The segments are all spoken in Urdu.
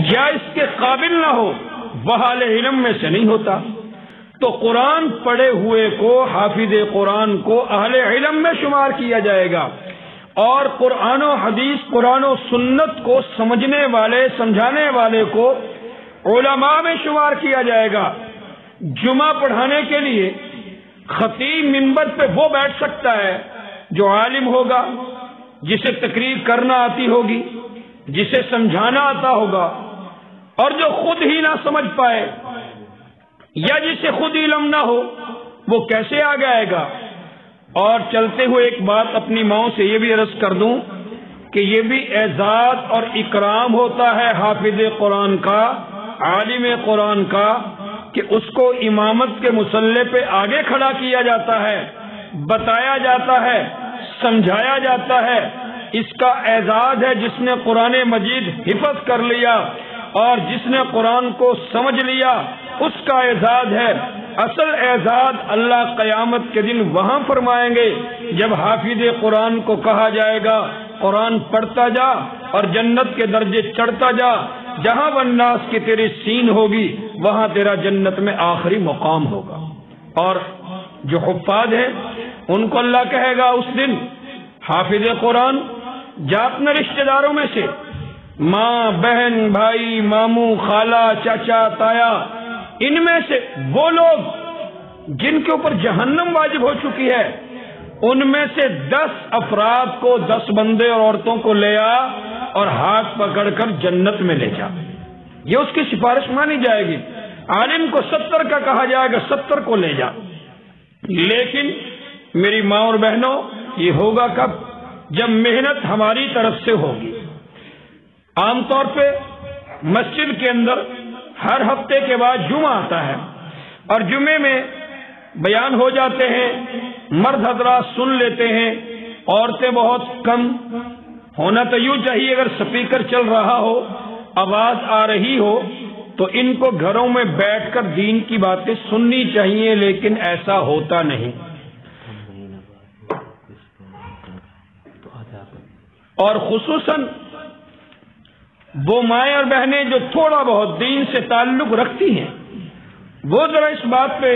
یا اس کے قابل نہ ہو وہ اہل علم میں سے نہیں ہوتا۔ تو قرآن پڑھے ہوئے کو، حافظ قرآن کو اہل علم میں شمار کیا جائے گا، اور قرآن و حدیث، قرآن و سنت کو سمجھنے والے، سمجھانے والے کو علماء میں شمار کیا جائے گا۔ جمعہ پڑھانے کے لیے خطیب منبر پہ وہ بیٹھ سکتا ہے جو عالم ہوگا، جسے تقریر کرنا آتی ہوگی، جسے سمجھانا آتا ہوگا، اور جو خود ہی نہ سمجھ پائے یا جسے خود علم نہ ہو وہ کیسے آگے آئے گا؟ اور چلتے ہوئے ایک بات اپنی ماؤں سے یہ بھی عرض کر دوں کہ یہ بھی اعزاز اور اکرام ہوتا ہے حافظ قرآن کا، عالم قرآن کا، کہ اس کو امامت کے مصلی پہ آگے کھڑا کیا جاتا ہے، بتایا جاتا ہے، سمجھایا جاتا ہے۔ اس کا اعزاز ہے جس نے قرآن مجید حفظ کر لیا اور جس نے قرآن کو سمجھ لیا، اس کا اعزاز ہے۔ اصل اعزاز اللہ قیامت کے دن وہاں فرمائیں گے جب حافظ قرآن کو کہا جائے گا قرآن پڑھتا جا اور جنت کے درجے چڑھتا جا، جہاں والناس کی تیری سین ہوگی وہاں تیرا جنت میں آخری مقام ہوگا۔ اور جو حفاظ ہیں ان کو اللہ کہے گا اس دن، حافظ قرآن جا اپنے رشتہ داروں میں سے، ماں، بہن، بھائی، ماموں، خالہ، چاچا، تایا، ان میں سے وہ لوگ جن کے اوپر جہنم واجب ہو چکی ہے، ان میں سے 10 افراد کو، 10 بندے اور عورتوں کو لے آ اور ہاتھ پکڑ کر جنت میں لے جا۔ یہ اس کی سفارش مانی جائے گی۔ عالم کو 70 کا کہا جائے گا، 70 کو لے جا۔ لیکن میری ماں اور بہنوں، یہ ہوگا کب؟ جب محنت ہماری طرف سے ہوگی۔ عام طور پہ مسجد کے اندر ہر ہفتے کے بعد جمعہ آتا ہے اور جمعے میں بیان ہو جاتے ہیں، مرد حضرات سن لیتے ہیں، عورتیں بہت کم۔ ہونا تو یوں چاہیے اگر سپیکر چل رہا ہو، آواز آ رہی ہو تو ان کو گھروں میں بیٹھ کر دین کی باتیں سننی چاہیے، لیکن ایسا ہوتا نہیں۔ اور خصوصاً وہ مائیں اور بہنیں جو تھوڑا بہت دین سے تعلق رکھتی ہیں، وہ ذرا اس بات پہ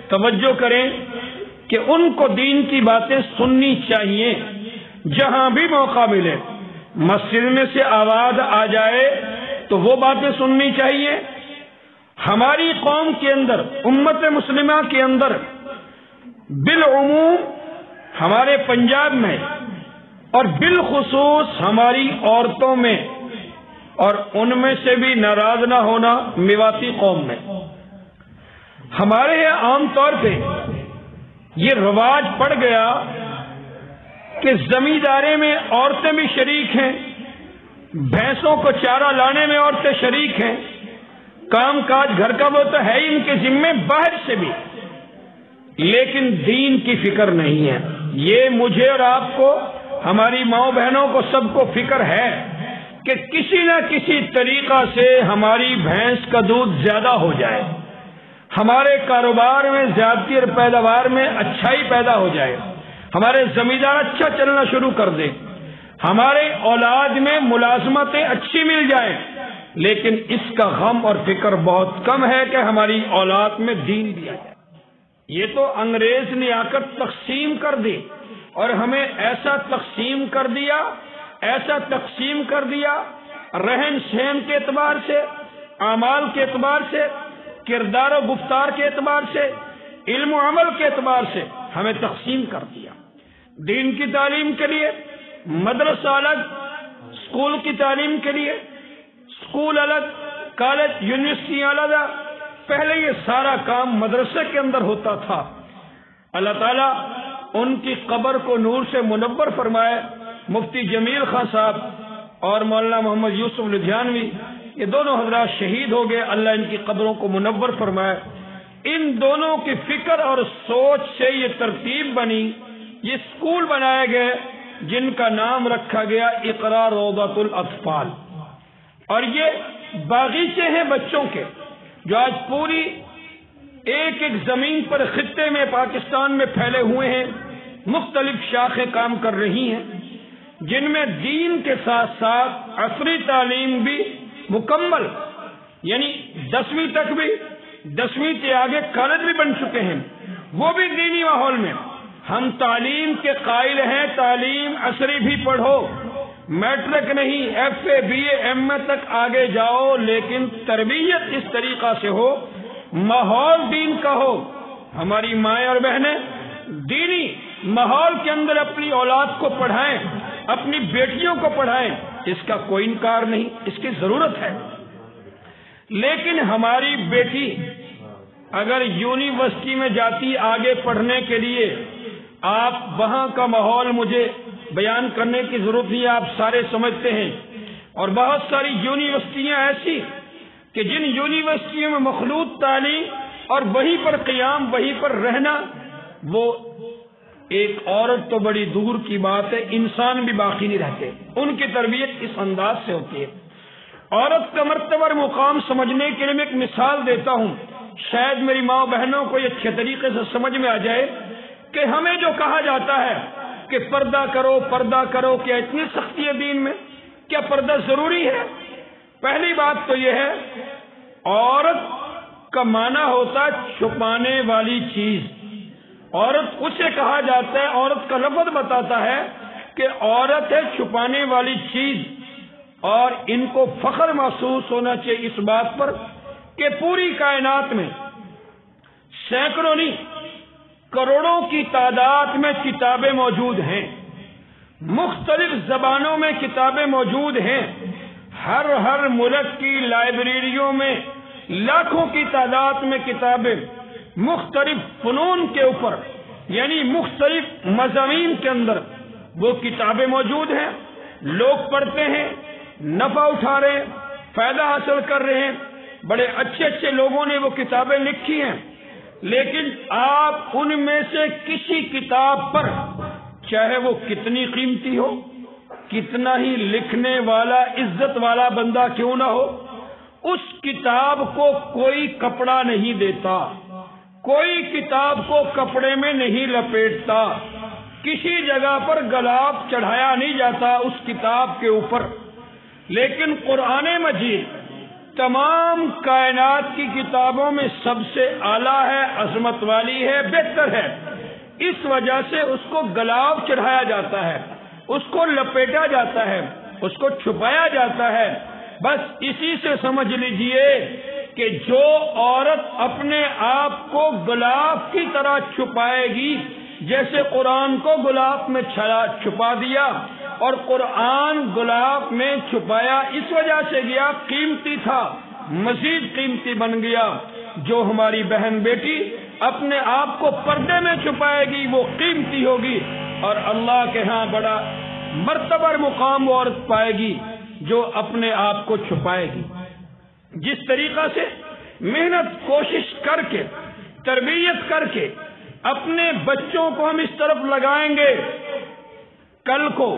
توجہ کریں کہ ان کو دین کی باتیں سننی چاہیے۔ جہاں بھی موقع ملے، مسجد میں سے آواز آ جائے تو وہ باتیں سننی چاہیے۔ ہماری قوم کے اندر، امت مسلمہ کے اندر بالعموم، ہمارے پنجاب میں اور بالخصوص ہماری عورتوں میں، اور ان میں سے بھی ناراض نہ ہونا میواتی قوم میں، ہمارے یہاں عام طور پہ یہ رواج پڑ گیا کہ زمینداری میں عورتیں بھی شریک ہیں، بھینسوں کو چارہ لانے میں عورتیں شریک ہیں، کام کاج گھر کا وہ تو ہے ان کے ذمے، باہر سے بھی، لیکن دین کی فکر نہیں ہے۔ یہ مجھے اور آپ کو، ہماری ماؤں بہنوں کو، سب کو فکر ہے کہ کسی نہ کسی طریقہ سے ہماری بھینس کا دودھ زیادہ ہو جائے، ہمارے کاروبار میں زیادتی اور پیداوار میں اچھائی پیدا ہو جائے، ہمارے زمیندار اچھا چلنا شروع کر دیں، ہمارے اولاد میں ملازمتیں اچھی مل جائیں، لیکن اس کا غم اور فکر بہت کم ہے کہ ہماری اولاد میں دین دیا جائے۔ یہ تو انگریز نے آ کر تقسیم کر دی، اور ہمیں ایسا تقسیم کر دیا، ایسا تقسیم کر دیا، رہن سہن کے اعتبار سے، اعمال کے اعتبار سے، کردار و گفتار کے اعتبار سے، علم و عمل کے اعتبار سے ہمیں تقسیم کر دیا۔ دین کی تعلیم کے لیے مدرسہ الگ، اسکول کی تعلیم کے لیے اسکول الگ، کالج یونیورسٹیاں الگ۔ پہلے یہ سارا کام مدرسے کے اندر ہوتا تھا۔ اللہ تعالیٰ ان کی قبر کو نور سے منور فرمائے۔ مفتی جمیل خان صاحب اور مولانا محمد یوسف لدھیانوی، یہ دونوں حضرات شہید ہو گئے، اللہ ان کی قبروں کو منور فرمائے۔ ان دونوں کی فکر اور سوچ سے یہ ترتیب بنی، یہ اسکول بنائے گئے جن کا نام رکھا گیا اقرا روضۃ الاطفال، اور یہ باغیچے ہیں بچوں کے جو آج پوری ایک ایک زمین پر خطے میں پاکستان میں پھیلے ہوئے ہیں، مختلف شاخیں کام کر رہی ہیں، جن میں دین کے ساتھ ساتھ عصری تعلیم بھی مکمل، یعنی 10ویں تک بھی، 10ویں کے آگے کالج بھی بن چکے ہیں، وہ بھی دینی ماحول میں۔ ہم تعلیم کے قائل ہیں، تعلیم عصری بھی پڑھو، میٹرک نہیں، F A B A M A تک آگے جاؤ، لیکن تربیت اس طریقہ سے ہو، ماحول دین کا ہو۔ ہماری مائیں اور بہنیں دینی ماحول کے اندر اپنی اولاد کو پڑھائیں، اپنی بیٹیوں کو پڑھائیں، اس کا کوئی انکار نہیں، اس کی ضرورت ہے۔ لیکن ہماری بیٹی اگر یونیورسٹی میں جاتی آگے پڑھنے کے لیے، آپ وہاں کا ماحول مجھے بیان کرنے کی ضرورت نہیں، آپ سارے سمجھتے ہیں، اور بہت ساری یونیورسٹیاں ایسی کہ جن یونیورسٹیوں میں مخلوط تعلیم اور وہیں پر قیام، وہیں پر رہنا، وہ ایک عورت تو بڑی دور کی بات ہے، انسان بھی باقی نہیں رہتے، ان کی تربیت اس انداز سے ہوتی ہے۔ عورت کا مرتبہ اور مقام سمجھنے کے لیے میں ایک مثال دیتا ہوں، شاید میری ماں بہنوں کو یہ اچھے طریقے سے سمجھ میں آ جائے کہ ہمیں جو کہا جاتا ہے کہ پردہ کرو پردہ کرو، کیا اتنی سختی ہے دین میں؟ کیا پردہ ضروری ہے؟ پہلی بات تو یہ ہے، عورت کا معنی ہوتا ہے چھپانے والی چیز، عورت اسے کہا جاتا ہے، عورت کا لفظ بتاتا ہے کہ عورت ہے چھپانے والی چیز، اور ان کو فخر محسوس ہونا چاہیے اس بات پر کہ پوری کائنات میں سینکڑوں نہیں کروڑوں کی تعداد میں کتابیں موجود ہیں، مختلف زبانوں میں کتابیں موجود ہیں، ہر ملک کی لائبریریوں میں لاکھوں کی تعداد میں کتابیں مختلف فنون کے اوپر، یعنی مختلف مضامین کے اندر وہ کتابیں موجود ہیں، لوگ پڑھتے ہیں، نفع اٹھا رہے ہیں، فائدہ حاصل کر رہے ہیں، بڑے اچھے اچھے لوگوں نے وہ کتابیں لکھی ہیں۔ لیکن آپ ان میں سے کسی کتاب پر، چاہے وہ کتنی قیمتی ہو، کتنا ہی لکھنے والا عزت والا بندہ کیوں نہ ہو، اس کتاب کو کوئی کپڑا نہیں دیتا، کوئی کتاب کو کپڑے میں نہیں لپیٹتا، کسی جگہ پر غلاف چڑھایا نہیں جاتا اس کتاب کے اوپر۔ لیکن قرآن مجید تمام کائنات کی کتابوں میں سب سے اعلیٰ ہے، عظمت والی ہے، بہتر ہے، اس وجہ سے اس کو غلاف چڑھایا جاتا ہے، اس کو لپیٹا جاتا ہے، اس کو چھپایا جاتا ہے۔ بس اسی سے سمجھ لیجئے کہ جو عورت اپنے آپ کو غلاف کی طرح چھپائے گی، جیسے قرآن کو غلاف میں چھپا دیا، اور قرآن غلاف میں چھپایا اس وجہ سے گیا، قیمتی تھا، مزید قیمتی بن گیا۔ جو ہماری بہن بیٹی اپنے آپ کو پردے میں چھپائے گی وہ قیمتی ہوگی، اور اللہ کے ہاں بڑا مرتبہ اور مقام وہ عورت پائے گی جو اپنے آپ کو چھپائے گی۔ جس طریقہ سے محنت کوشش کر کے تربیت کر کے اپنے بچوں کو ہم اس طرف لگائیں گے، کل کو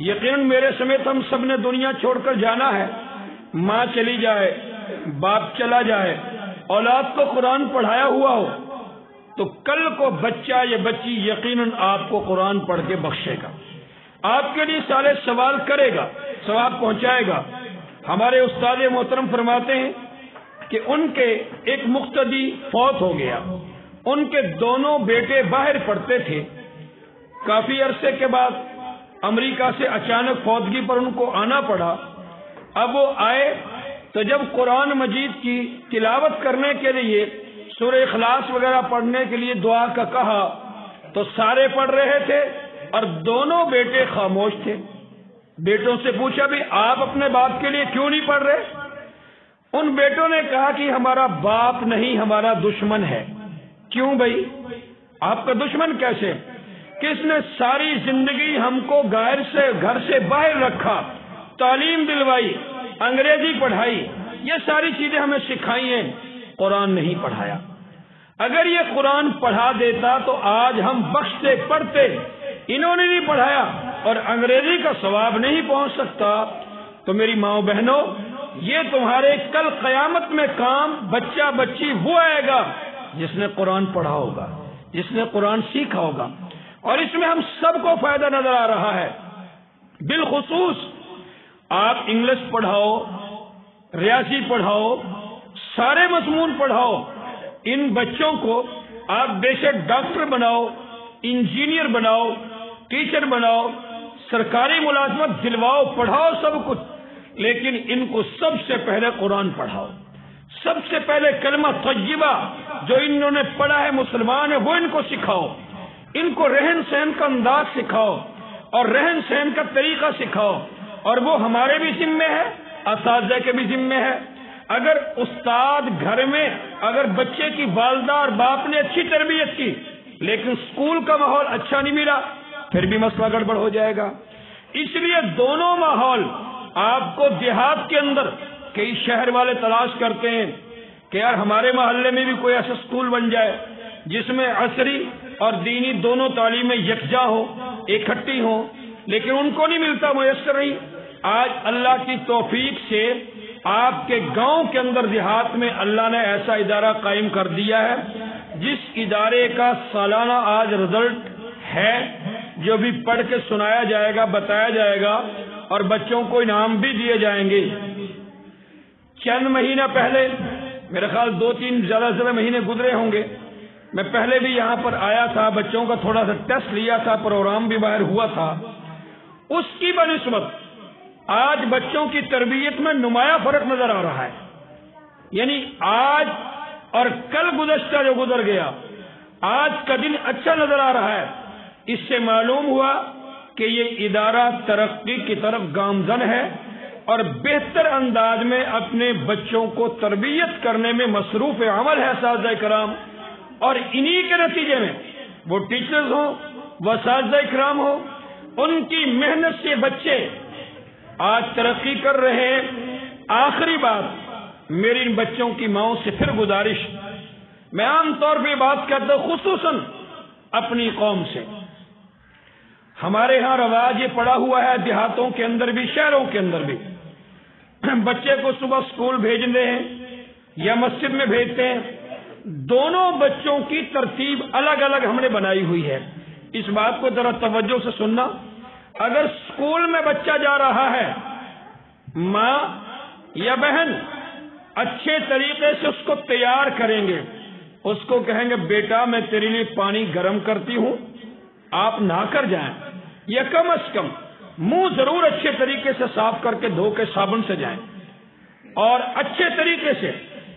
یقیناً میرے سمیت ہم سب نے دنیا چھوڑ کر جانا ہے، ماں چلی جائے، باپ چلا جائے، اولاد کو قرآن پڑھایا ہوا ہو، تو کل کو بچہ یا بچی یقیناً آپ کو قرآن پڑھ کے بخشے گا، آپ کے لیے سارے سوال کرے گا، ثواب پہنچائے گا۔ ہمارے استاد محترم فرماتے ہیں کہ ان کے ایک مقتدی فوت ہو گیا، ان کے دونوں بیٹے باہر پڑھتے تھے، کافی عرصے کے بعد امریکہ سے اچانک فوتگی پر ان کو آنا پڑا۔ اب وہ آئے تو جب قرآن مجید کی تلاوت کرنے کے لیے سورہ اخلاص وغیرہ پڑھنے کے لیے دعا کا کہا تو سارے پڑھ رہے تھے اور دونوں بیٹے خاموش تھے۔ بیٹوں سے پوچھا بھی آپ اپنے باپ کے لیے کیوں نہیں پڑھ رہے؟ ان بیٹوں نے کہا کہ ہمارا باپ نہیں، ہمارا دشمن ہے۔ کیوں بھائی؟ آپ کا دشمن کیسے؟ کہ اس نے ساری زندگی ہم کو گھر سے باہر رکھا، تعلیم دلوائی، انگریزی پڑھائی، یہ ساری چیزیں ہمیں سکھائی ہیں، قرآن نہیں پڑھایا۔ اگر یہ قرآن پڑھا دیتا تو آج ہم بخشتے پڑھتے، انہوں نے نہیں پڑھایا اور انگریزی کا ثواب نہیں پہنچ سکتا۔ تو میری ماں بہنوں، یہ تمہارے کل قیامت میں کام بچہ بچی وہ آئے گا جس نے قرآن پڑھا ہوگا، جس نے قرآن سیکھا ہوگا، اور اس میں ہم سب کو فائدہ نظر آ رہا ہے۔ بالخصوص آپ انگلش پڑھاؤ، ریاضی پڑھاؤ، سارے مضمون پڑھاؤ، ان بچوں کو آپ بے شک ڈاکٹر بناؤ، انجینئر بناؤ، ٹیچر بناؤ، سرکاری ملازمت دلواؤ، پڑھاؤ سب کچھ، لیکن ان کو سب سے پہلے قرآن پڑھاؤ، سب سے پہلے کلمہ طیبہ جو انہوں نے پڑھا ہے، مسلمان ہے، وہ ان کو سکھاؤ، ان کو رہن سہن کا انداز سکھاؤ اور رہن سہن کا طریقہ سکھاؤ، اور وہ ہمارے بھی ذمے ہے، اساتذہ کے بھی ذمے ہے۔ اگر استاد گھر میں اگر بچے کی والدہ اور باپ نے اچھی تربیت کی لیکن اسکول کا ماحول اچھا نہیں ملا، پھر بھی مسئلہ گڑبڑ ہو جائے گا۔ اس لیے دونوں ماحول آپ کو دیہات کے اندر کئی شہر والے تلاش کرتے ہیں کہ یار ہمارے محلے میں بھی کوئی ایسا اسکول بن جائے جس میں عصری اور دینی دونوں تعلیمیں یکجا ہو، اکٹھی ہوں، لیکن ان کو نہیں ملتا، میسر نہیں۔ آج اللہ کی توفیق سے آپ کے گاؤں کے اندر دیہات میں اللہ نے ایسا ادارہ قائم کر دیا ہے جس ادارے کا سالانہ آج رزلٹ ہے، جو بھی پڑھ کے سنایا جائے گا، بتایا جائے گا، اور بچوں کو انعام بھی دیے جائیں گے۔ چند مہینہ پہلے، میرے خیال 2-3 زیادہ مہینے گزرے ہوں گے، میں پہلے بھی یہاں پر آیا تھا، بچوں کا تھوڑا سا ٹیسٹ لیا تھا، پروگرام بھی باہر ہوا تھا۔ اس کی بنسبت آج بچوں کی تربیت میں نمایاں فرق نظر آ رہا ہے، یعنی آج اور کل گزشتہ جو گزر گیا، آج کا دن اچھا نظر آ رہا ہے۔ اس سے معلوم ہوا کہ یہ ادارہ ترقی کی طرف گامزن ہے اور بہتر انداز میں اپنے بچوں کو تربیت کرنے میں مصروف عمل ہے اساتذہ کرام، اور انہی کے نتیجے میں وہ ٹیچرز ہوں، وہ اساتذہ کرام ہوں، ان کی محنت سے بچے آج ترقی کر رہے ہیں۔ آخری بات میری ان بچوں کی ماؤں سے پھر گزارش، میں عام طور پہ بات کرتا ہوں خصوصاً اپنی قوم سے۔ ہمارے ہاں رواج یہ پڑا ہوا ہے، دیہاتوں کے اندر بھی شہروں کے اندر بھی، بچے کو صبح اسکول بھیجتے ہیں یا مسجد میں بھیجتے ہیں، دونوں بچوں کی ترتیب الگ الگ ہم نے بنائی ہوئی ہے۔ اس بات کو ذرا توجہ سے سننا، اگر اسکول میں بچہ جا رہا ہے، ماں یا بہن اچھے طریقے سے اس کو تیار کریں گے، اس کو کہیں گے بیٹا میں تیرے لیے پانی گرم کرتی ہوں، آپ نہا کر جائیں، یا کم از کم منہ ضرور اچھے طریقے سے صاف کر کے دھو کے صابن سے جائیں، اور اچھے طریقے سے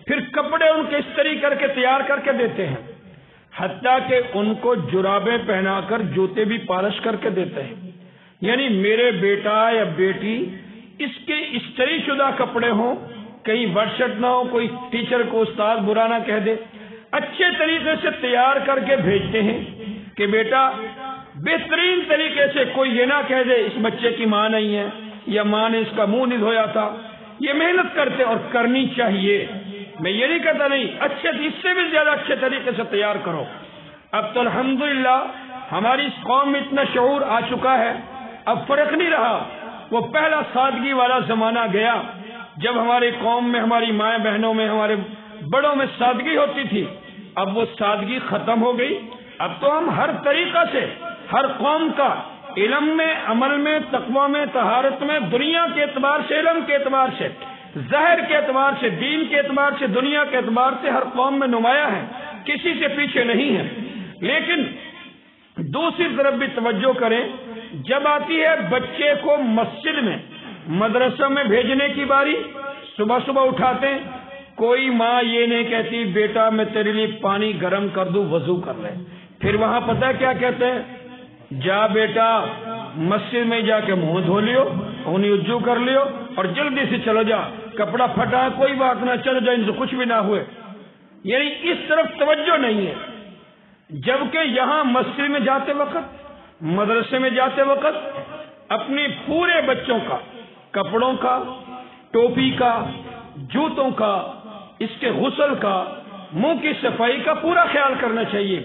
پھر کپڑے ان کے استری کر کے تیار کر کے دیتے ہیں، حتیٰ کہ ان کو جرابیں پہنا کر جوتے بھی پالش کر کے دیتے ہیں۔ یعنی میرے بیٹا یا بیٹی اس کے استری شدہ کپڑے ہوں، کہیں ورشٹ نہ ہو، کوئی ٹیچر کو استاد برا نہ کہہ دے، اچھے طریقے سے تیار کر کے بھیجتے ہیں کہ بیٹا بہترین طریقے سے، کوئی یہ نہ کہہ دے اس بچے کی ماں نہیں ہے یا ماں نے اس کا منہ نہیں دھویا تھا۔ یہ محنت کرتے اور کرنی چاہیے، میں یہ نہیں کہتا نہیں، اچھے اس سے بھی زیادہ اچھے طریقے سے تیار کرو۔ اب تو الحمدللہ ہماری اس قوم میں اتنا شعور آ چکا ہے، اب فرق نہیں رہا۔ وہ پہلا سادگی والا زمانہ گیا جب ہماری قوم میں، ہماری مائیں بہنوں میں، ہمارے بڑوں میں سادگی ہوتی تھی، اب وہ سادگی ختم ہو گئی۔ اب تو ہم ہر طریقہ سے، ہر قوم کا علم میں، عمل میں، تقوی میں، طہارت میں، دنیا کے اعتبار سے، علم کے اعتبار سے، ظاہر کے اعتبار سے، دین کے اعتبار سے، دنیا کے اعتبار سے ہر قوم میں نمایاں ہے، کسی سے پیچھے نہیں ہے۔ لیکن دوسری طرف بھی توجہ کریں، جب آتی ہے بچے کو مسجد میں، مدرسہ میں بھیجنے کی باری، صبح صبح اٹھاتے ہیں، کوئی ماں یہ نہیں کہتی بیٹا میں تیرے لیے پانی گرم کر دوں، وضو کر لے۔ پھر وہاں پتہ ہے کیا کہتے ہیں، جا بیٹا مسجد میں جا کے منہ دھو لیو، انہیں وضو کر لیو اور جلدی سے چلو جا، کپڑا پھٹا کوئی بات نہ، چلو جا، ان سے کچھ بھی نہ ہوئے۔ یعنی اس طرف توجہ نہیں ہے، جبکہ یہاں مسجد میں جاتے وقت، مدرسے میں جاتے وقت اپنے پورے بچوں کا، کپڑوں کا، ٹوپی کا، جوتوں کا، اس کے غسل کا، منہ کی صفائی کا پورا خیال کرنا چاہیے۔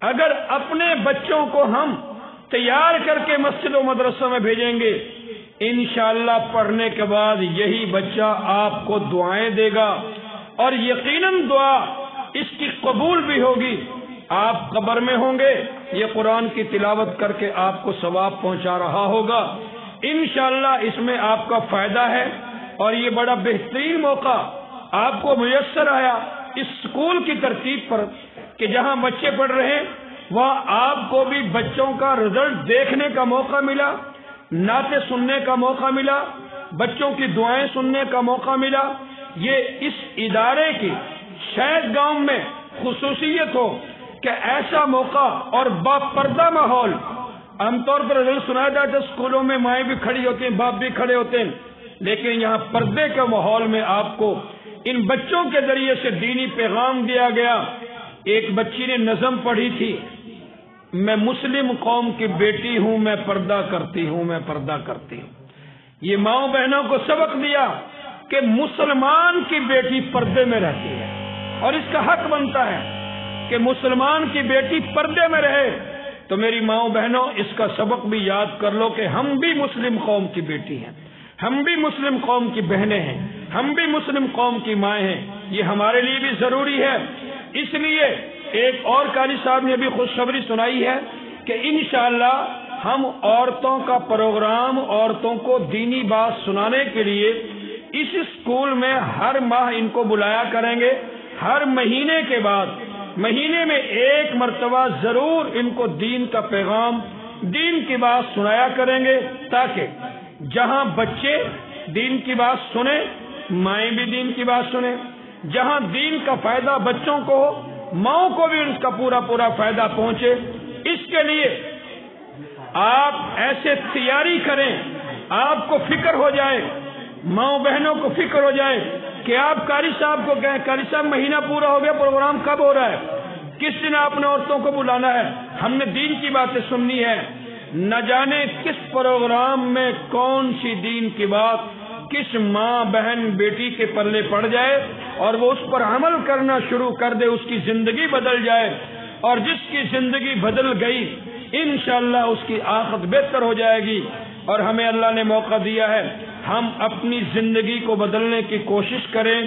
اگر اپنے بچوں کو ہم تیار کر کے مسجد و مدرسوں میں بھیجیں گے، انشاءاللہ پڑھنے کے بعد یہی بچہ آپ کو دعائیں دے گا، اور یقیناً دعا اس کی قبول بھی ہوگی۔ آپ قبر میں ہوں گے، یہ قرآن کی تلاوت کر کے آپ کو ثواب پہنچا رہا ہوگا، انشاءاللہ اس میں آپ کا فائدہ ہے، اور یہ بڑا بہترین موقع آپ کو میسر آیا اس اسکول کی ترتیب پر کہ جہاں بچے پڑھ رہے ہیں وہاں آپ کو بھی بچوں کا رزلٹ دیکھنے کا موقع ملا، نعتیں سننے کا موقع ملا، بچوں کی دعائیں سننے کا موقع ملا۔ یہ اس ادارے کی شاید گاؤں میں خصوصیت ہو کہ ایسا موقع اور باپردہ ماحول۔ عام طور پر رزلٹ سنایا جاتا ہے اسکولوں میں، مائیں بھی کھڑی ہوتی ہیں، باپ بھی کھڑے ہوتے ہیں، لیکن یہاں پردے کے ماحول میں آپ کو ان بچوں کے ذریعے سے دینی پیغام دیا گیا۔ ایک بچی نے نظم پڑھی تھی، میں مسلم قوم کی بیٹی ہوں، میں پردہ کرتی ہوں، میں پردہ کرتی ہوں۔ یہ ماؤں بہنوں کو سبق دیا کہ مسلمان کی بیٹی پردے میں رہتی ہے اور اس کا حق بنتا ہے کہ مسلمان کی بیٹی پردے میں رہے۔ تو میری ماؤں بہنوں، اس کا سبق بھی یاد کر لو کہ ہم بھی مسلم قوم کی بیٹی ہیں، ہم بھی مسلم قوم کی بہنیں ہیں، ہم بھی مسلم قوم کی مائیں ہیں۔ یہ ہمارے لیے بھی ضروری ہے۔ اس لیے ایک اور قاری صاحب نے بھی خوشخبری سنائی ہے کہ انشاءاللہ ہم عورتوں کا پروگرام، عورتوں کو دینی بات سنانے کے لیے اس اسکول میں ہر ماہ ان کو بلایا کریں گے۔ ہر مہینے کے بعد مہینے میں ایک مرتبہ ضرور ان کو دین کا پیغام، دین کی بات سنایا کریں گے، تاکہ جہاں بچے دین کی بات سنیں، مائیں بھی دین کی بات سنیں۔ جہاں دین کا فائدہ بچوں کو ہو، ماؤں کو بھی ان کا پورا فائدہ پہنچے۔ اس کے لیے آپ ایسے تیاری کریں، آپ کو فکر ہو جائے، ماؤں بہنوں کو فکر ہو جائے کہ آپ قاری صاحب کو کہیں، قاری صاحب مہینہ پورا ہو گیا، پروگرام کب ہو رہا ہے، کس دن آپ نے عورتوں کو بلانا ہے، ہم نے دین کی باتیں سننی ہے۔ نہ جانے کس پروگرام میں کون سی دین کی بات کس ماں بہن بیٹی کے پلے پڑ جائے اور وہ اس پر عمل کرنا شروع کر دے، اس کی زندگی بدل جائے، اور جس کی زندگی بدل گئی انشاءاللہ اس کی آخرت بہتر ہو جائے گی۔ اور ہمیں اللہ نے موقع دیا ہے، ہم اپنی زندگی کو بدلنے کی کوشش کریں۔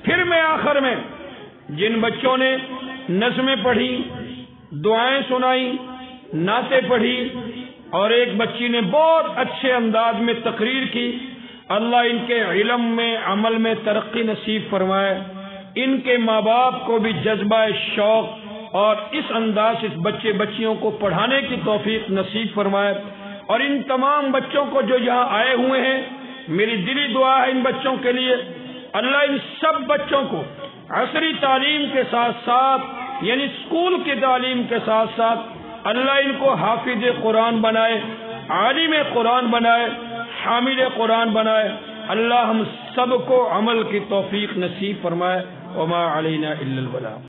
پھر میں آخر میں جن بچوں نے نظمیں پڑھی، دعائیں سنائی، نعتیں پڑھی، اور ایک بچی نے بہت اچھے انداز میں تقریر کی، اللہ ان کے علم میں، عمل میں ترقی نصیب فرمائے۔ ان کے ماں باپ کو بھی جذبہ شوق اور اس انداز سے بچے بچیوں کو پڑھانے کی توفیق نصیب فرمائے۔ اور ان تمام بچوں کو جو یہاں آئے ہوئے ہیں، میری دلی دعا ہے ان بچوں کے لیے، اللہ ان سب بچوں کو عصری تعلیم کے ساتھ ساتھ، یعنی اسکول کی تعلیم کے ساتھ ساتھ، اللہ ان کو حافظ قرآن بنائے، عالم قرآن بنائے، حامل قرآن بنائے۔ اللہ ہم سب کو عمل کی توفیق نصیب فرمائے۔ وما علینا الا البلاغ۔